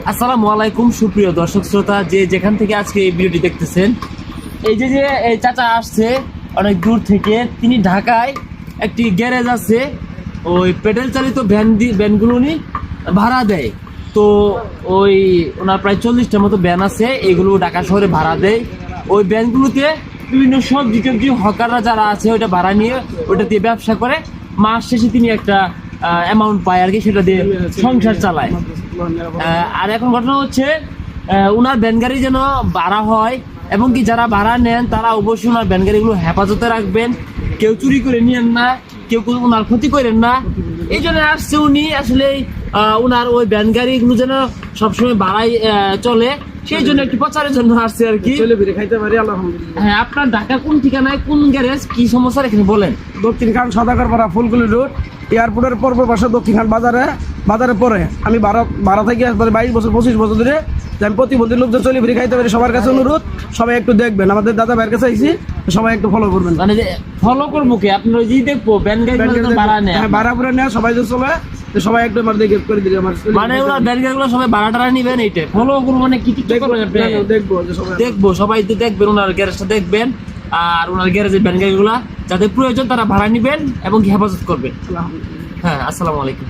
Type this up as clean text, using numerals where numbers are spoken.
আসসালামু আলাইকুম সুপ্রিয় দর্শক শ্রোতা, যে যেখান থেকে আজকে এই ভিডিওটি দেখতেছেন। এই যে এই চাচা আসছে অনেক দূর থেকে। তিনি ঢাকায় একটি গ্যারেজ আছে, ওই পেডেল চালিত ভ্যানগুলো উনি ভাড়া দেয়। তো ওই ওনার প্রায় 40টার মতো ভ্যান আছে, এইগুলো ঢাকা শহরে ভাড়া দেয়। ওই ভ্যানগুলোতে বিভিন্ন সবজি হকাররা যারা আছে ওইটা ভাড়া নিয়ে ওইটা দিয়ে ব্যবসা করে। মাস শেষে তিনি একটা অ্যামাউন্ট পায় আর কি, সেটা দিয়ে সংসার চালায়। আর এখন ঘটনা হচ্ছে উনার ভ্যান গাড়ি যেন ভাড়া হয়, এবং কি যারা ভাড়া নেন তারা অবশ্যই ওনার ভ্যান গাড়িগুলো হেফাজতে রাখবেন। কেউ চুরি করে নিয়েন না, কেউ ওনার ক্ষতি করেন না। এই জন্য আসছে উনি, আসলে ওনার ওই ভ্যান গাড়িগুলো যেন সবসময় ভাড়াই চলে, সেই জন্য একটু প্রচারের জন্য আসছে আর কি। খাইতে পারি আলহামদুলিল্লাহ। হ্যাঁ, আপনার ঢাকা কোন ঠিকানায়, কোন গ্যারেজ, কি সমস্যা এখানে বলেন। দক্ষিণ খান সদাগরপাড়া ফুলকুলি রোড, এয়ারপোর্টের পূর্ব পাশে দক্ষিণ খান বাজারে পরে। আমি ভাড়া থেকে 22 বছর 25 বছর ধরে আমি প্রতিবন্ধী লোকজন চলে ফিরে খাইতে পারি। সবার কাছে অনুরোধ, সবাই একটু দেখবেন। আমাদের দাদা ভাইয়ের কাছে আইছি, সবাই একটু ফলো করবেন। মানে যে ফলো করবো কি, আপনার ওই যে দেখবো ভ্যান গাড়ি ভাড়া নেয়, ভাড়া করে নেয় সবাই যে চলে, সবাই একটু আমার দেখে করে দিলে আমার মানে ওরা ভ্যান গাড়িগুলো সবাই ভাড়া টাড়া নিবেন। এইটা ফলো করবো মানে কি দেখবো, সবাই দেখবেন, ওনার গ্যারেজটা দেখবেন। আর ওনার গ্যারেজের ভ্যান গাড়িগুলা যাদের প্রয়োজন তারা ভাড়া নিবেন এবং হেফাজত করবেন। হ্যাঁ, আসসালামু আলাইকুম।